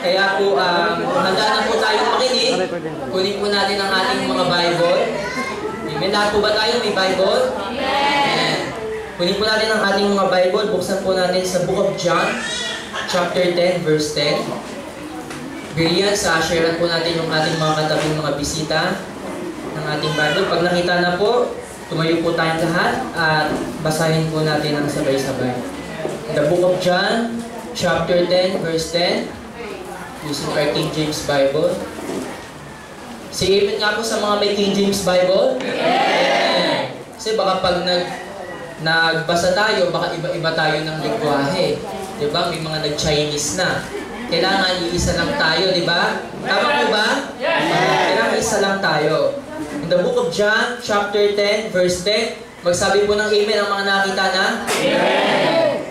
Kaya po, handa na po tayong makinig. Kunin po natin ang ating mga Bible. Amen. Lahat po ba tayo may Bible? Amen. Kunin po natin ang ating mga Bible. Buksan po natin sa Book of John, chapter 10, verse 10. Biriyan, sharean po natin yung ating mga katabing mga bisita ng ating Bible. Pag nakita na po, tumayo po tayong lahat at basahin po natin ang sabay-sabay. The Book of John, chapter 10, verse 10, using our King James Bible. Sige, amen nga po sa mga may King James Bible. Amen. Kasi baka pag nagbasa tayo, baka iba-iba tayo ng lingwahe. Diba? May mga nag-Chinese na. Kailangan iisa lang tayo, diba? Tama po ba? Kailangan isa lang tayo. In the Book of John, chapter 10, verse 10, magsabi po ng amen ang mga nakita na? Amen.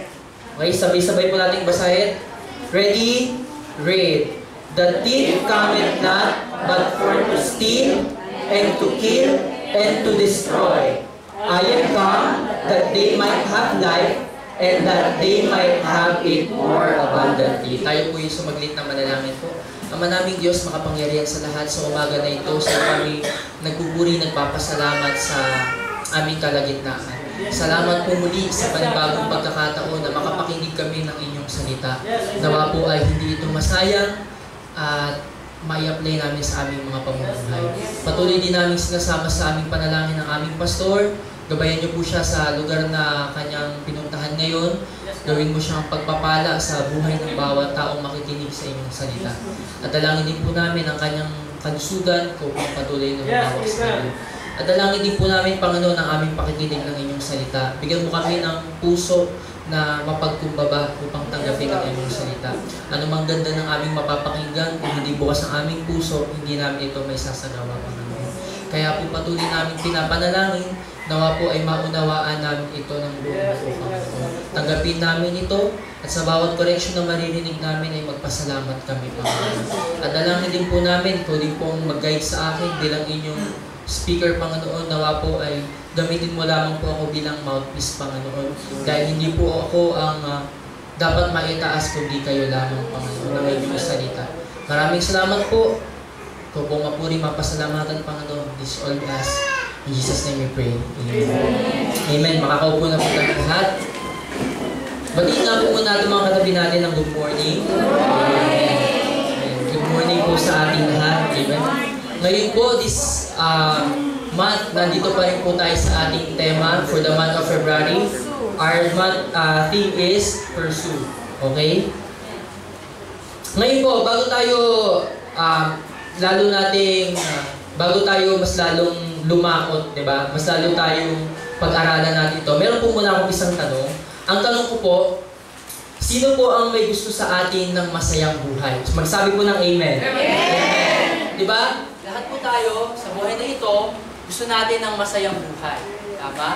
Okay, sabay-sabay po natin basahin. Ready? Read. The thief cometh not, but for to steal, and to kill, and to destroy. I am come, that they might have life, and that they might have it more abundantly. Tayo po yung sumaglit na manalangin po. Ama naming Diyos, makapangyarihan sa lahat sa umaga na ito, sa kami nagpupuri, nagpapasalamat sa aming kalagitnaan. Salamat po muli sa panibagong pagkakataon na makapakinig kami ng inyong salita. Nawa po ay hindi ito masayang at mai-apply namin sa aming mga pamumuhay. Patuloy din namin sinasama sa aming panalangin ng aming pastor. Gabayan niyo po siya sa lugar na kanyang pinuntahan ngayon. Gawin mo siyang pagpapala sa buhay ng bawat taong makikinig sa inyong salita. At dalangin din po namin ang kanyang kalusugan kung patuloy na humawak sa kanya. At dalangin din po namin, Panginoon, ang aming pakikinig ng inyong salita. Bigyan mo kami ng puso na mapagkumbaba upang tanggapin ang inyong salita. Ano mang ganda ng aming mapapakinggan, kung hindi bukas ang aming puso, hindi namin ito may sasagawa, Panginoon. Kaya po patuloy namin pinapanalangin, nawa po ay maunawaan namin ito ng buong buo, Panginoon. Tanggapin namin ito, at sa bawat correction na maririnig namin ay magpasalamat kami, Panginoon. At dalangin din po namin, ito din po ang mag-guide sa akin bilang inyong speaker, Panginoon. Nawa po ay gamitin mo lamang po ako bilang mouthpiece, Panginoon. Dahil hindi po ako ang dapat maitaas kundi kayo lamang, Panginoon, na may inyong salita. Maraming salamat po. Ito po mapuri, mapasalamatan, Panginoon. This all us. In Jesus' name we pray. Amen. Amen. Makakaupo na po tayo lahat. Batiin nga po muna natin mga katabi natin ng good morning. Amen. Good morning po sa ating lahat. Amen. Ngayon po, this month, nandito pa rin po tayo sa ating tema for the month of February. Our month theme is Pursue. Okay? Ngayon po, bago tayo bago tayo mas lalong lumakot, di ba? Mas lalo tayong pag-aralan natin ito. Meron po muna akong isang tanong. Ang tanong ko po, sino po ang may gusto sa atin ng masayang buhay? Magsabi po ng amen. Amen. Di ba? Lahat po tayo, sa buhay na ito, gusto natin ng masayang buhay. Tama?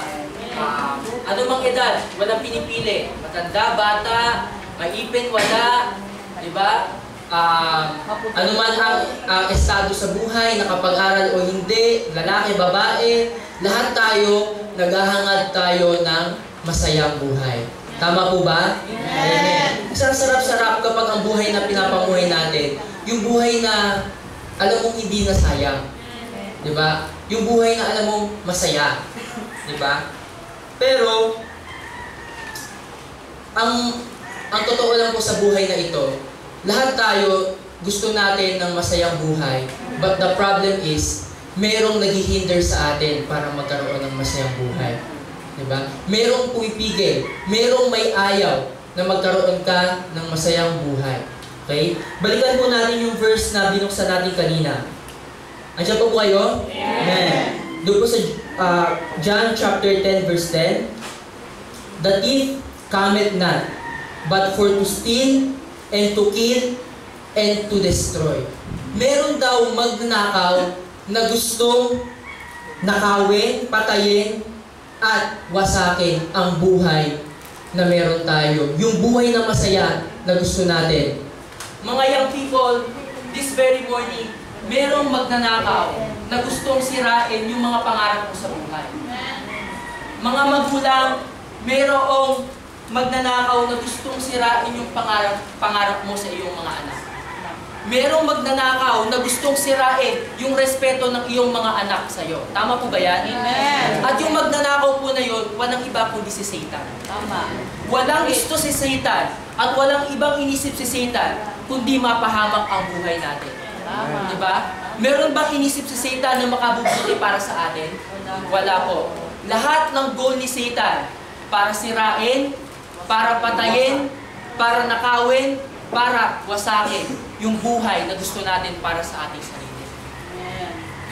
Ano mang edad, walang pinipili. Matanda, bata, maipin, wala. Diba? Ano man ang estado sa buhay, nakapag-aral o hindi, lalaki, babae, lahat tayo, naghahangad tayo ng masayang buhay. Tama po ba? Amen. Isang sarap-sarap kapag ang buhay na pinapamuhay natin, yung buhay na alam mong hindi nasayang. Diba? Yung buhay na alam mong masaya. Diba? Pero, ang totoo lang po sa buhay na ito, lahat tayo gusto natin ng masayang buhay. But the problem is, merong naghihinder sa atin para magkaroon ng masayang buhay. Diba? Merong pumipigil. Merong may ayaw na magkaroon ka ng masayang buhay. Okay? Balikan po natin yung verse na binuksan natin kanina. Andiyan po kayo? Amen. Doon po sa John chapter 10 verse 10. The thief cometh not, but for to steal, and to kill, and to destroy. Meron daw magnakaw na gustong nakawin, patayin, at wasakin ang buhay na meron tayo. Yung buhay na masaya na gusto natin. Mga young people, this very morning, merong magnanakaw na gustong sirain yung mga pangarap mo sa buhay. Mga magulang, merong magnanakaw na gustong sirain yung pangarap mo sa iyong mga anak. merong magnanakaw na gustong sirain yung respeto ng iyong mga anak sa'yo. Tama po ba yan? Amen. At yung magnanakaw po na yun, walang iba kundi si Satan. Tama. Walang gusto si Satan at walang ibang inisip si Satan kundi mapahamak ang buhay natin. Tama. Diba? Meron bang inisip si Satan na makabubuti para sa atin? Wala po. Lahat ng goal ni Satan para sirain, para patayin, para nakawin, para wasakin yung buhay na gusto natin para sa ating sarili.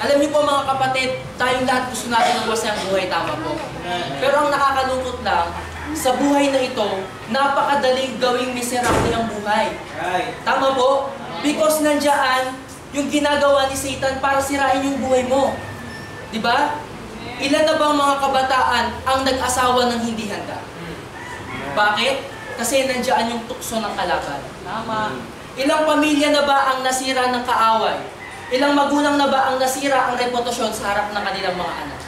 Alam niyo po mga kapatid, tayong lahat gusto natin ng wasang buhay, tama po. Pero ang nakakalungkot lang, sa buhay na ito, napakadaling gawing miserable ang buhay. Tama po? Because nandiyan yung ginagawa ni Satan para sirain yung buhay mo. Diba? Ilan na bang mga kabataan ang nag-asawa ng hindi handa? Bakit? Kasi nandiyan yung tukso ng kalaban. Tama. Ilang pamilya na ba ang nasira ng kaaway? Ilang magulang na ba ang nasira ang reputasyon sa harap ng kanilang mga anak?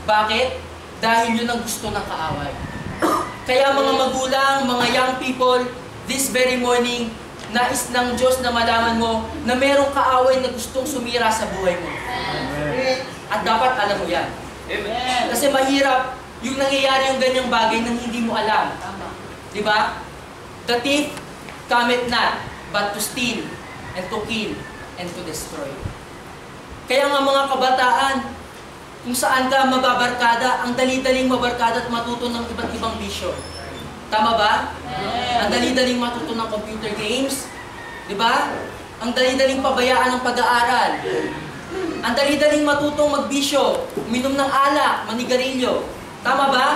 Bakit? Dahil yun ang gusto ng kaaway. Kaya mga magulang, mga young people, this very morning, nais ng Diyos na malaman mo na merong kaaway na gustong sumira sa buhay mo. At dapat alam mo yan. Kasi mahirap yung nangyayari yung ganyang bagay nang hindi mo alam. Diba? The thief cometh not, but to steal, and to kill, and to destroy. Kaya nga mga kabataan, kung saan ka mababarkada, ang dali-daling mabarkada at matuto ng iba't ibang bisyo. Tama ba? Ang dali-daling matuto ng computer games. Diba? Ang dali-daling pabayaan ng pag-aaral. Ang dali-daling matutong magbisyo, uminom ng alak, manigarilyo. Tama ba?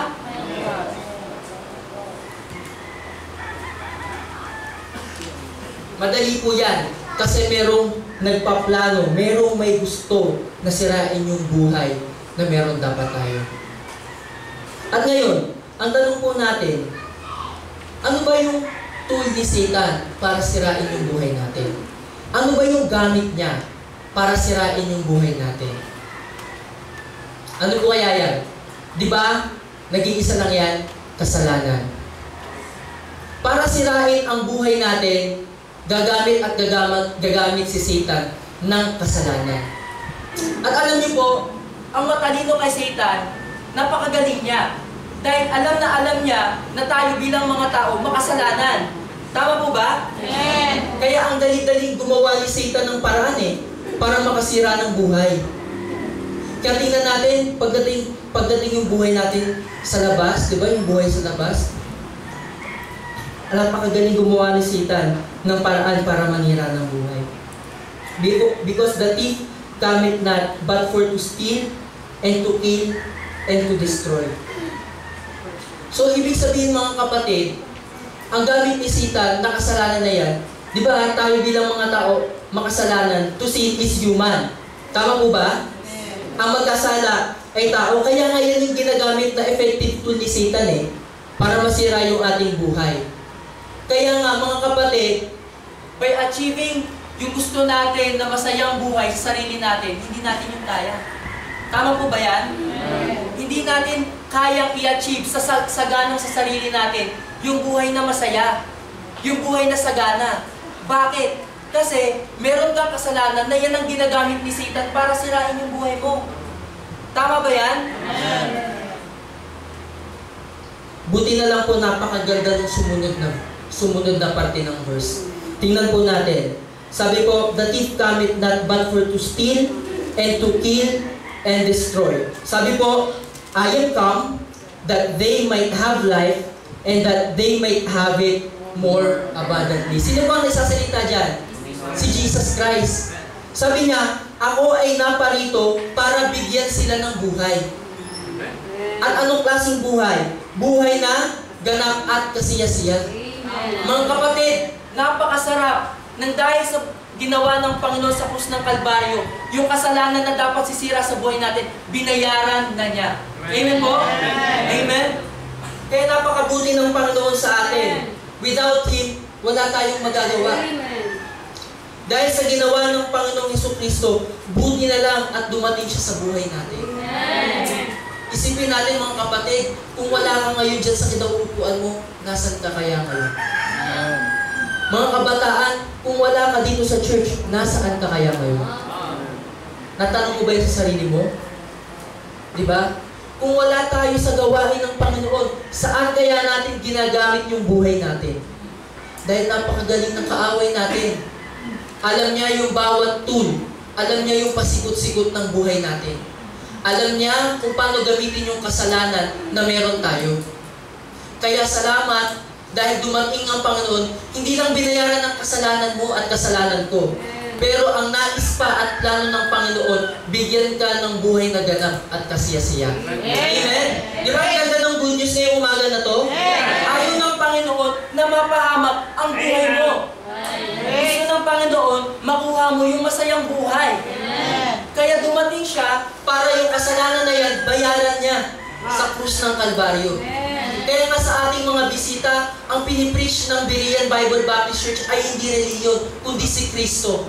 Madali po yan. Kasi merong nagpaplano, merong may gusto na sirain yung buhay na meron dapat tayo. At ngayon, ang tanong po natin, ano ba yung tool ni Satan para sirain yung buhay natin? Ano ba yung gamit niya para sirain yung buhay natin? Ano po kaya yan? Di ba? Nag-iisa lang yan, kasalanan. Para sirain ang buhay natin, gagamit at gagamit si Satan ng kasalanan. At alam niyo po, ang matalino kay Satan, napakagaling niya. Dahil alam niya na tayo bilang mga tao makasalanan. Tama po ba? Kaya ang dali-daling gumawa ni Satan ng paraan para makasira ng buhay. Kaya tingnan natin, pagdating yung buhay natin sa labas, di ba yung buhay sa labas? Napakagaling gumawa ni Satan ng paraan para manira ng buhay. Because the thief cometh not but for to steal and to kill and to destroy. So, ibig sabihin mga kapatid, ang gamit ni Satan na kasalanan na yan, di ba tayo bilang mga tao, makasalanan, to sin is human. Tama po ba? Ang magkasala ay tao, kaya nga yan yung ginagamit na effective tool ni Satan para masira yung ating buhay. Kaya nga mga kapatid, by achieving yung gusto natin na masayang buhay sa sarili natin, hindi natin yung kaya. Tama po ba yan? Hindi natin kayang i-achieve sa saganang sa sarili natin yung buhay na masaya, yung buhay na sagana. Bakit? Kasi meron kang kasalanan na yan ang ginagamit ni Satan para sirain yung buhay mo. Tama ba yan? Buti na lang po napakaganda ng sumunod na parte ng verse. Tingnan po natin. Sabi po, the thief cometh not but for to steal and to kill and destroy. Sabi po, I am come that they might have life and that they might have it more abundantly. Sino ba ang nagsasalita dyan? Si Jesus Christ. Sabi niya, ako ay naparito para bigyan sila ng buhay. At anong klaseng buhay? Buhay na ganap at kasiyasiyan. Mga kapatid, napakasarap nang dahil sa ginawa ng Panginoon sa krus ng Kalbaryo, yung kasalanan na dapat sisira sa buhay natin, binayaran na niya. Amen po? Amen? Kaya napakabuti ng Panginoon sa atin. Without Him, wala tayong magagawa. Dahil sa ginawa ng Panginoong Jesucristo, buti na lang at dumating siya sa buhay natin. Isipin natin mga kapatid, kung wala ka ngayon dyan sa kinauupuan mo, nasan ka kaya ngayon? Mga kabataan, kung wala ka ka dito sa church, nasaan ka kaya ngayon? Natanong mo ba yun sa sarili mo? Di ba? Kung wala tayo sa gawain ng Panginoon, saan kaya natin ginagamit yung buhay natin? Dahil napakagaling ng kaaway natin. Alam niya yung bawat tool. Alam niya yung pasikot-sikot ng buhay natin. Alam niya kung paano gamitin yung kasalanan na meron tayo. Kaya salamat dahil dumating ang Panginoon, hindi lang binayaran ng kasalanan mo at kasalanan ko. Pero ang nais pa at plano ng Panginoon, bigyan ka ng buhay na ganap at kasiyasiya. Amen? Di ba ang ganda ng good news ngayong umaga na to? Ayaw ng Panginoon na mapahamak ang buhay mo. Gusto ng Panginoon, makuha mo yung masayang buhay. Kaya dumating siya para yung kasalanan na yan, bayaran niya sa krus ng Kalbaryo. Kaya nga sa ating mga bisita, ang pinipreach ng Berean Bible Baptist Church ay hindi reliyon, kundi si Kristo.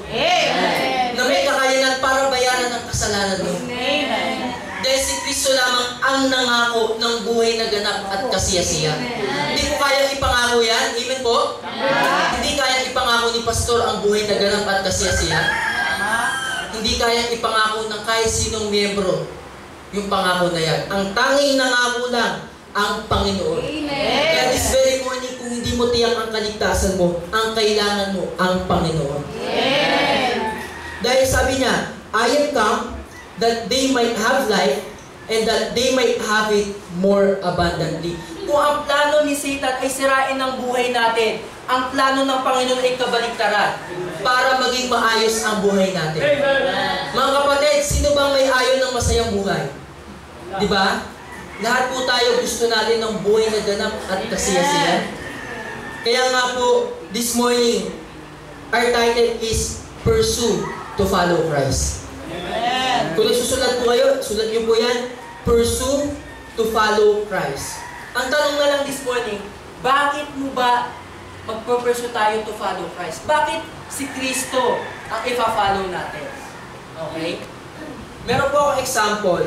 Na may kakayanan para bayaran ang kasalanan mo. Dahil si Kristo lamang ang nangako ng buhay na ganap at kasiyasiya. Hindi ko kayang ipangako yan. Amen po? Hindi kayang ipangako ni Pastor ang buhay na ganap at kasiyasiya. Hindi kayang ipangako ng kahit sinong miyembro yung pangako na yan. Ang tanging nangako lang ang Panginoon. Kaya this very morning, kung hindi mo tiyak ang kaligtasan mo, ang kailangan mo ang Panginoon. Dahil sabi niya, I am come that they might have life and that they might have it more abundantly. Kung ang plano ni Satan ay sirain ang buhay natin, ang plano ng Panginoon ay kabaliktaran para maging maayos ang buhay natin. Mga kapatid, sino bang may ayaw ng masayang buhay? Di ba? Lahat po tayo gusto natin ng buhay na ganap at kasiyasiyan. Kaya nga po, this morning, our title is Pursue to Follow Christ. Kung nagsusulat po kayo, sulat niyo po yan, Pursue to Follow Christ. Ang tanong na lang this morning, bakit mo ba magpupursue tayo to follow Christ? Bakit si Kristo ang ipa-follow natin? Okay? Meron po akong example.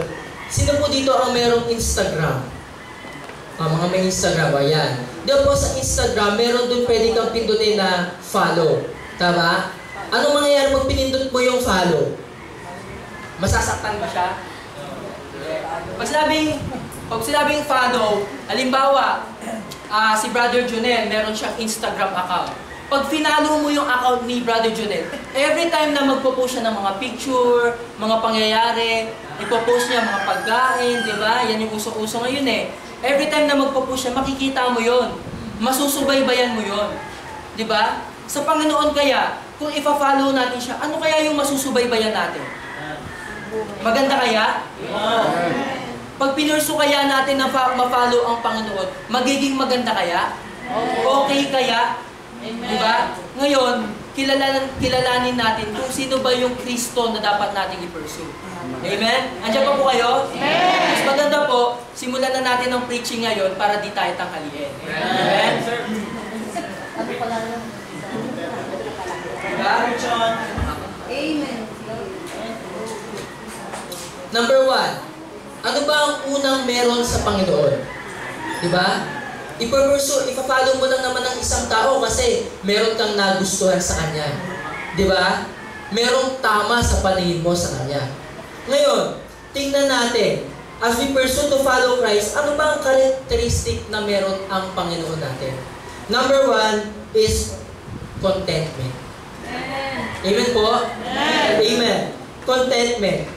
Sino po dito ang merong Instagram? Mga may Instagram, ayan. Diyan po sa Instagram, meron doon pwede kang pindutin na follow. Tama? Anong mangyayari pag pinindot mo yung follow? Masasaktan ba siya? Pag sinabing follow, halimbawa, si Brother Junel, meron siyang Instagram account. Pag finalo mo yung account ni Brother Junel, every time na magpo-post siya ng mga picture, mga pangyayari, ipo-post niya mga pagkain, di ba? Yan yung uso-uso ngayon eh. Every time na magpo-post siya, makikita mo yon, masusubaybayan mo yon, di ba? Sa Panginoon kaya, kung ipa-follow natin siya, ano kaya yung masusubaybayan natin? Maganda kaya? Pag pinurso kaya natin na ma-follow ang Panginoon, magiging maganda kaya? Okay kaya? Diba? Ngayon, kilalanin natin kung sino ba yung Kristo na dapat nating i-pursue. Amen? Andiyan pa po kayo? Mas maganda po, simulan na natin ang preaching ngayon para di tayo tanghaliin. Amen? Diba? Amen. Number 1, ano ba ang unang meron sa Panginoon? Diba? Ipa-follow mo lang naman ng isang tao kasi meron kang nagustuhan sa kanya. Di ba? Merong tama sa paningin mo sa kanya. Ngayon, tingnan natin, as we pursue to follow Christ, ano ba ang characteristic na meron ang Panginoon natin? Number 1 is contentment. Amen po? Amen. Contentment.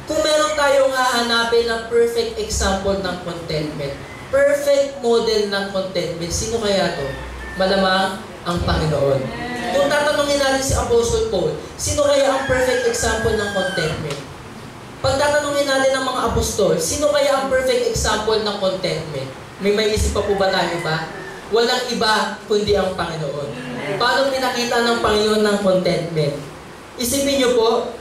Kung meron tayong hahanapin na perfect example ng contentment, perfect model ng contentment, sino kaya to? Malamang ang Panginoon. Kung tatanungin natin si Apostle Paul, sino kaya ang perfect example ng contentment? Pag tatanungin natin ang mga apostol, sino kaya ang perfect example ng contentment? May isip pa po ba tayo ba? Walang iba kundi ang Panginoon. Paano pinakita ng Panginoon ng contentment? Isipin niyo po,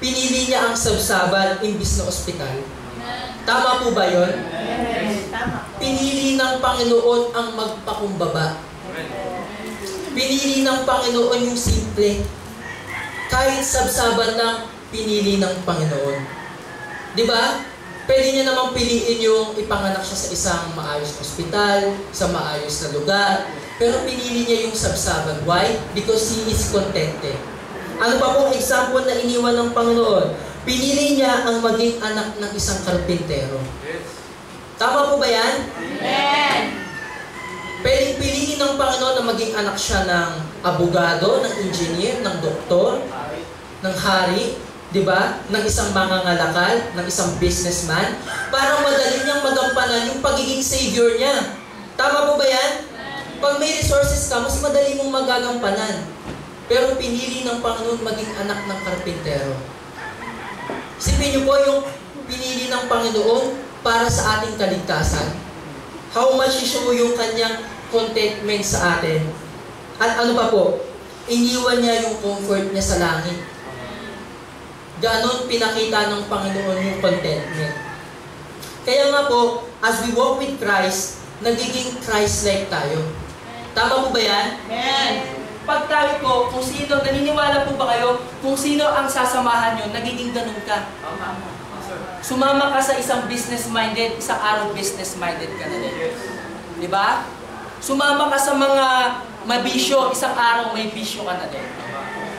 pinili niya ang sabsaban imbis na ospital. Tama po ba yun? Pinili ng Panginoon ang magpakumbaba. Pinili ng Panginoon yung simple. Kahit sabsaban lang, pinili ng Panginoon. Di ba? Pwede niya namang piliin yung ipanganak siya sa isang maayos na ospital, sa maayos na lugar. Pero pinili niya yung sabsaban. Why? Because he is contented. Ano pa pong example na iniwan ng Panginoon? Pinili niya ang maging anak ng isang karpintero. Tama po ba yan? Amen. Pwedeng piliin ng Panginoon na maging anak siya ng abogado, ng engineer, ng doktor, ng hari, di ba? Ng isang mangangalakal, ng isang businessman, para madali niyang magampanan yung pagiging savior niya. Tama po ba yan? Pag may resources ka, mas madali mong magagampanan. Pero pinili ng Panginoon maging anak ng karpintero. Isipin niyo po yung pinili ng Panginoon para sa ating kaligtasan. How much issue yung kanyang contentment sa atin. At ano pa po? Iniwan niya yung comfort niya sa langit. Ganon pinakita ng Panginoon yung contentment. Kaya nga po, as we walk with Christ, nagiging Christ-like tayo. Tama po ba yan? Amen. Pag tayo po, kung sino, naniniwala po ba kayo, kung sino ang sasamahan nyo, nagiging ganun ka. Sumama ka sa isang business-minded, isang araw business-minded ka na din. Di ba? Sumama ka sa mga mabisyo, isang araw may bisyo ka na din.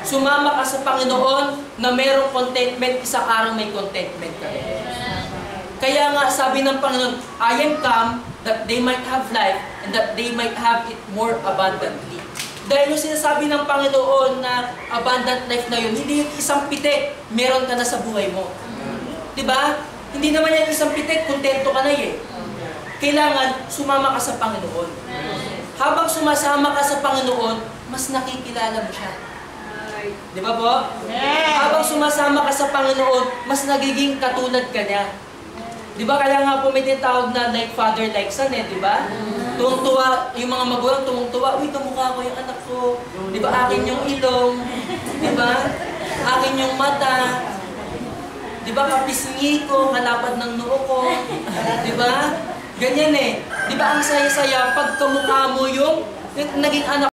Sumama ka sa Panginoon na mayroong contentment, isang araw may contentment ka din. Kaya nga sabi ng Panginoon, I am come that they might have life and that they might have it more abundantly. Dahil yung sinasabi ng Panginoon na abundant life na yun, hindi yung isang pitik, meron ka na sa buhay mo. Diba? Hindi naman yan isang pitik, kontento ka na eh. Kailangan sumama ka sa Panginoon. Habang sumasama ka sa Panginoon, mas nakikilala mo siya. Di ba po? Habang sumasama ka sa Panginoon, mas nagiging katulad ka niya. Di ba? Kaya nga po may tinatawag na like father, like son eh, di ba? Tuwang-tuwa, yung mga magulang tuwang-tuwa, uy, kamukha ko yung anak ko. Di ba? Akin yung ilong. Di ba? Akin yung mata. Di ba? Kapisngi ko, kalapad ng noo ko. Di ba? Ganyan eh. Di ba? Ang saya-saya, pag kamukha mo yung naging anak